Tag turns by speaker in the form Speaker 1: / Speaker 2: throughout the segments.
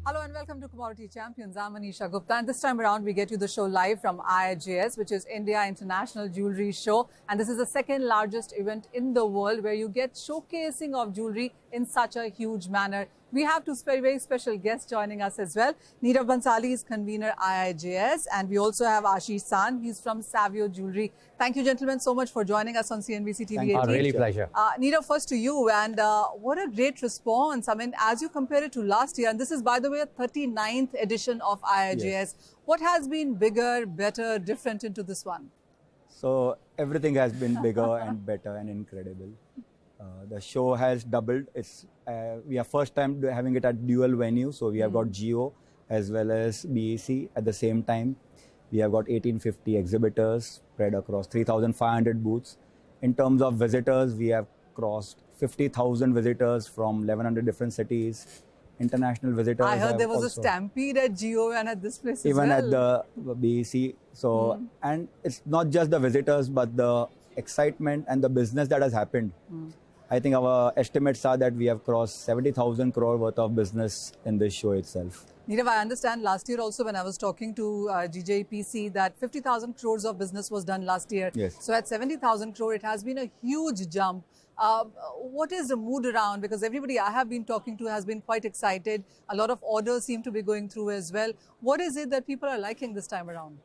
Speaker 1: Hello and welcome to Commodity Champions. I'm Manisha Gupta, and this time around we get you the show live from IIJS, which is India International Jewellery Show, and this is the second largest event in the world where you get showcasing of jewellery in such a huge manner. We have two very special guests joining us as well. Nirav Bhansali is convener IIJS, and we also have Ashish San. He's from Savio Jewellery. Thank you, gentlemen, so much for joining us on CNBC-TV18.
Speaker 2: Really pleasure.
Speaker 1: Nirav, first to you, and what a great response. I mean, as you compare it to last year, and this is, by the way, a 39th edition of IIJS. Yes. What has been bigger, better, different into this one?
Speaker 2: So everything has been bigger and better and incredible. The show has doubled. We are first time having it at dual venue. So we have got Geo as well as BAC at the same time. We have got 1850 exhibitors spread across 3,500 booths. In terms of visitors, we have crossed 50,000 visitors from 1,100 different cities. International visitors.
Speaker 1: I heard there was a stampede at Geo and at this place
Speaker 2: even
Speaker 1: as well.
Speaker 2: At the BAC. So, and it's not just the visitors, but the excitement and the business that has happened. I think our estimates are that we have crossed 70,000 crore worth of business in this show itself.
Speaker 1: Nirav, I understand last year also when I was talking to GJEPC that 50,000 crores of business was done last year.
Speaker 2: Yes.
Speaker 1: So at 70,000 crore, it has been a huge jump. What is the mood around? Because everybody I have been talking to has been quite excited. A lot of orders seem to be going through as well. What is it that people are liking this time around?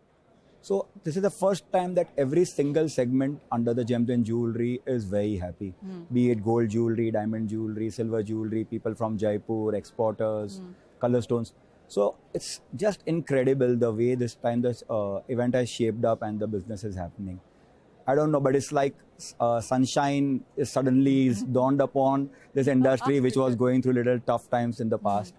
Speaker 2: So this is the first time that every single segment under the gems and jewelry is very happy. Be it gold jewelry, diamond jewelry, silver jewelry, people from Jaipur, exporters, color stones. So it's just incredible the way this time this event has shaped up and the business is happening. I don't know, but it's like sunshine is suddenly dawned upon this industry which was going through little tough times in the past.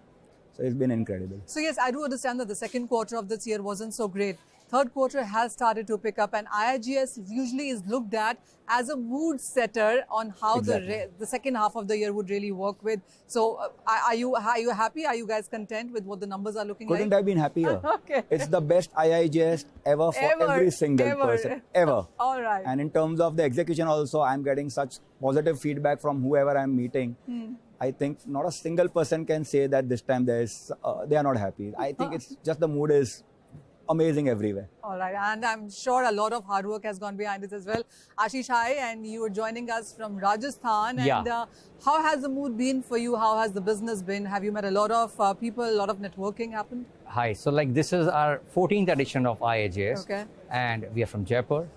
Speaker 2: So it's been incredible.
Speaker 1: So yes, I do understand that the second quarter of this year wasn't so great. Third quarter has started to pick up, and IIJS usually is looked at as a mood setter on how the second half of the year would really work with. So are you happy? Are you guys content with what the numbers are looking like?
Speaker 2: Couldn't have been happier.
Speaker 1: Okay.
Speaker 2: It's the best IIJS ever for every single person. Ever.
Speaker 1: All right.
Speaker 2: And in terms of the execution also, I'm getting such positive feedback from whoever I'm meeting. I think not a single person can say that this time they are not happy. I think it's just the mood is amazing everywhere.
Speaker 1: All right, and I'm sure a lot of hard work has gone behind this as well. Ashish, hi, and you are joining us from Rajasthan. And how has the mood been for you? How has the business been? Have you met a lot of people, a lot of networking happened?
Speaker 3: Hi, so like this is our 14th edition of IIJS.
Speaker 1: Okay.
Speaker 3: And we are from Jaipur.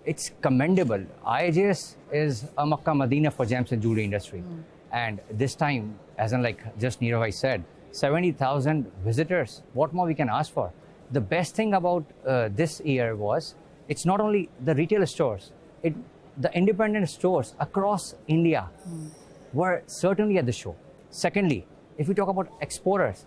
Speaker 3: It's commendable. IIJS is a Makkah Medina for gems and jewelry industry. And this time, as in like just Nirav said, 70,000 visitors. What more we can ask for? The best thing about this year was, it's not only the retail stores, the independent stores across India were certainly at the show. Secondly, if we talk about exporters,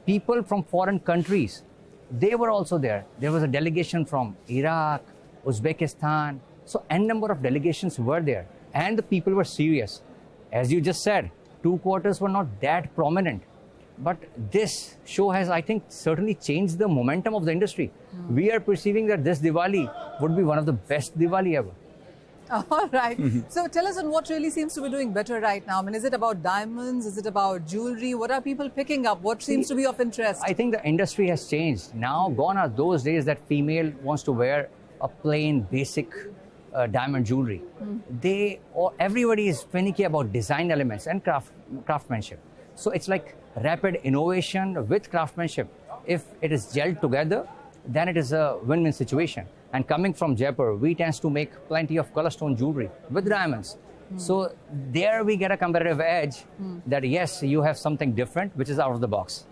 Speaker 3: people from foreign countries, they were also there. There was a delegation from Iraq, Uzbekistan. So n number of delegations were there, and the people were serious. As you just said, 2 quarters were not that prominent. But this show has, I think, certainly changed the momentum of the industry. We are perceiving that this Diwali would be one of the best Diwali ever.
Speaker 1: All right. So tell us on what really seems to be doing better right now. I mean, is it about diamonds? Is it about jewelry? What are people picking up? What seems to be of interest?
Speaker 3: I think the industry has changed. Now, gone are those days that female wants to wear a plain, basic diamond jewelry. Everybody is finicky about design elements and craftsmanship. So it's like rapid innovation with craftsmanship. If it is gelled together, then it is a win-win situation. And coming from Jaipur, we tend to make plenty of color stone jewelry with diamonds. So there we get a competitive edge that yes, you have something different, which is out of the box.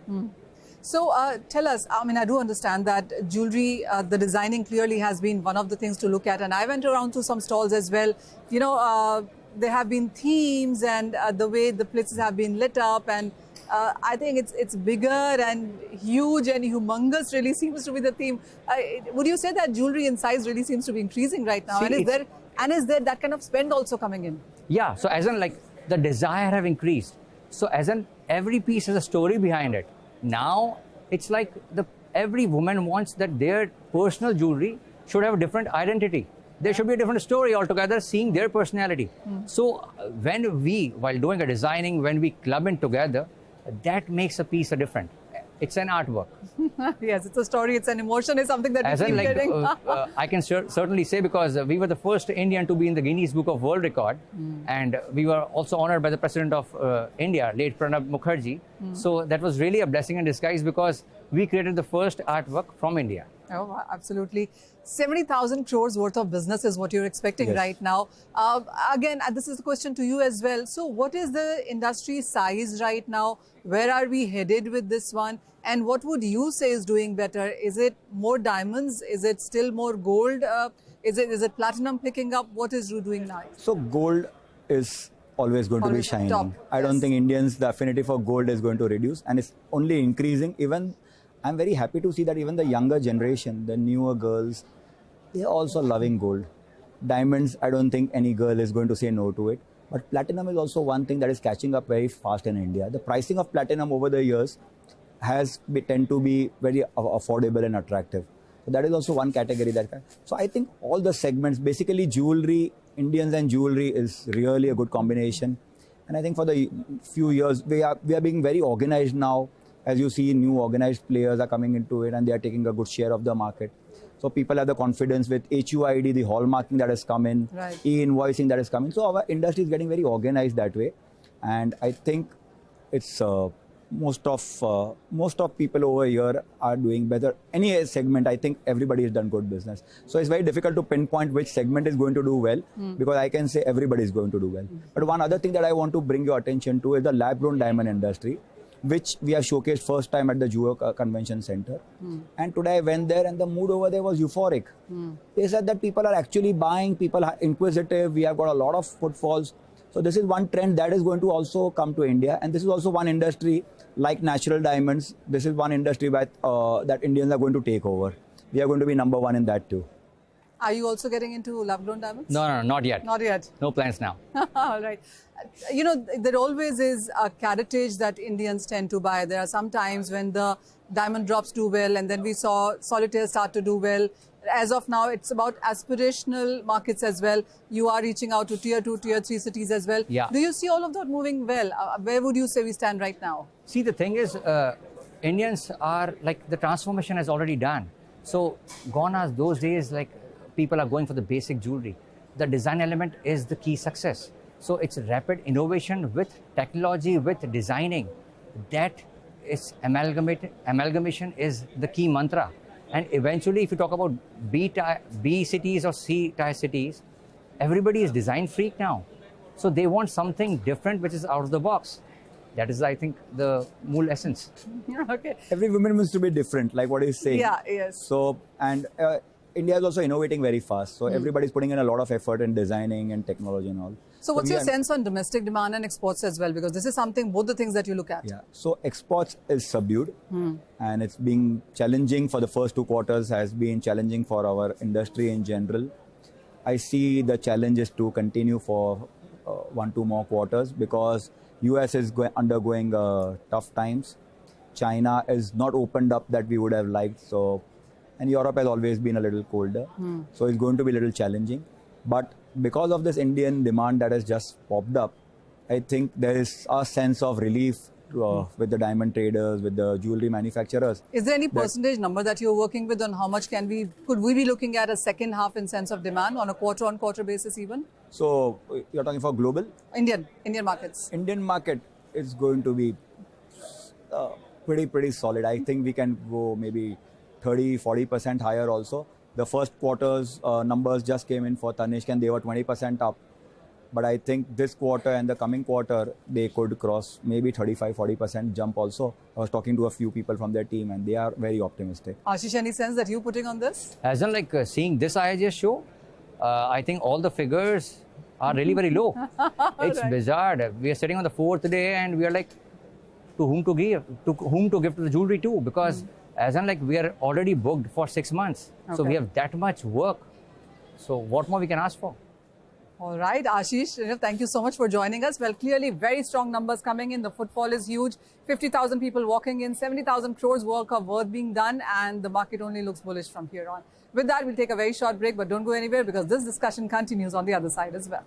Speaker 1: So tell us, I mean, I do understand that jewelry, the designing clearly has been one of the things to look at. And I went around to some stalls as well. You know, there have been themes and the way the places have been lit up, and I think it's bigger and huge and humongous really seems to be the theme. Would you say that jewelry in size really seems to be increasing right now? And is there that kind of spend also coming in?
Speaker 3: Yeah, so as in like the desire have increased. So as in every piece has a story behind it. Now it's like every woman wants that their personal jewelry should have a different identity. There should be a different story altogether, seeing their personality. So when we, while doing a designing, when we club in together, that makes a piece different. It's an artwork.
Speaker 1: Yes, it's a story, it's an emotion, it's something that
Speaker 3: As
Speaker 1: you
Speaker 3: in,
Speaker 1: keep
Speaker 3: like,
Speaker 1: getting.
Speaker 3: I can certainly say, because we were the first Indian to be in the Guinness Book of World Record, and we were also honored by the President of India, late Pranab Mukherjee. So that was really a blessing in disguise, because we created the first artwork from India.
Speaker 1: Oh, absolutely. 70,000 crores worth of business is what you're expecting
Speaker 2: Yes.
Speaker 1: right now. Again, this is a question to you as well. So what is the industry size right now? Where are we headed with this one? And what would you say is doing better? Is it more diamonds? Is it still more gold? Is it platinum picking up? What is you doing now?
Speaker 2: So gold is always going to be
Speaker 1: Always
Speaker 2: shining.
Speaker 1: top,
Speaker 2: I don't
Speaker 1: yes.
Speaker 2: think Indians, the affinity for gold is going to reduce, and it's only increasing. Even I'm very happy to see that even the younger generation, the newer girls, they're also loving gold. Diamonds, I don't think any girl is going to say no to it. But platinum is also one thing that is catching up very fast in India. The pricing of platinum over the years tend to be very affordable and attractive. So that is also one category so I think all the segments, basically jewelry, Indians and jewelry is really a good combination. And I think for the few years, we are being very organized now. As you see, new organized players are coming into it, and they are taking a good share of the market. So people have the confidence with HUID, the hallmarking that has come in,
Speaker 1: Right.
Speaker 2: e-invoicing that is coming. So our industry is getting very organized that way. And I think it's most of people over here are doing better. Any segment, I think everybody has done good business. So it's very difficult to pinpoint which segment is going to do well, because I can say everybody is going to do well. But one other thing that I want to bring your attention to is the lab-grown diamond industry, which we have showcased first time at the Jewel Convention Center. And today I went there, and the mood over there was euphoric. They said that people are actually buying, people are inquisitive, we have got a lot of footfalls. So this is one trend that is going to also come to India, and this is also one industry like natural diamonds. This is one industry that Indians are going to take over. We are going to be number one in that too.
Speaker 1: Are you also getting into lab-grown diamonds?
Speaker 3: No, not yet.
Speaker 1: Not yet.
Speaker 3: No plans now.
Speaker 1: All right. You know, there always is a caratage that Indians tend to buy. There are some times when the diamond drops do well, and then we saw solitaire start to do well. As of now, it's about aspirational markets as well. You are reaching out to tier 2, tier 3 cities as well.
Speaker 3: Yeah.
Speaker 1: Do you see all of that moving well? Where would you say we stand right now?
Speaker 3: See, the thing is, Indians are like, the transformation has already done. So gone are those days, like people are going for the basic jewelry. The design element is the key success. So it's rapid innovation with technology, with designing. That is amalgamation is the key mantra. And eventually, if you talk about B cities or C-tier cities, everybody is design freak now. So they want something different which is out of the box. That is, I think, the mool essence.
Speaker 1: Okay.
Speaker 2: Every woman wants to be different, like what he's saying.
Speaker 1: Yeah, yes.
Speaker 2: So, and India is also innovating very fast. So everybody's putting in a lot of effort in designing and technology and all.
Speaker 1: So what's
Speaker 2: we
Speaker 1: your
Speaker 2: are-
Speaker 1: sense on domestic demand and exports as well? Because this is something, both the things that you look at.
Speaker 2: Yeah. So exports is subdued, and it's being challenging for the first 2 quarters, has been challenging for our industry in general. I see the challenges to continue for 1-2 more quarters, because US is undergoing tough times. China is not opened up that we would have liked. So, and Europe has always been a little colder. So it's going to be a little challenging. But because of this Indian demand that has just popped up, I think there is a sense of relief with the diamond traders, with the jewelry manufacturers.
Speaker 1: Is there any percentage number that you're working with on how much could we be looking at a second half in sense of demand on a quarter-on-quarter basis even?
Speaker 2: So you're talking for global?
Speaker 1: Indian markets.
Speaker 2: Indian market is going to be pretty solid. I think we can go maybe 30-40% higher also. The first quarter's numbers just came in for Tanishq, and they were 20% up. But I think this quarter and the coming quarter, they could cross maybe 35-40% jump also. I was talking to a few people from their team, and they are very optimistic.
Speaker 1: Ashish, any sense that you're putting on this?
Speaker 3: As in, like, seeing this IIGS show, I think all the figures are really very low. It's bizarre. We are sitting on the 4th day, and we are like, to whom to give to the jewelry too, because as in, like, we are already booked for 6 months. So we have that much work. So what more we can ask for?
Speaker 1: All right, Ashish, thank you so much for joining us. Well, clearly very strong numbers coming in. The footfall is huge. 50,000 people walking in, 70,000 crores worth of work being done, and the market only looks bullish from here on. With that, we'll take a very short break, but don't go anywhere, because this discussion continues on the other side as well.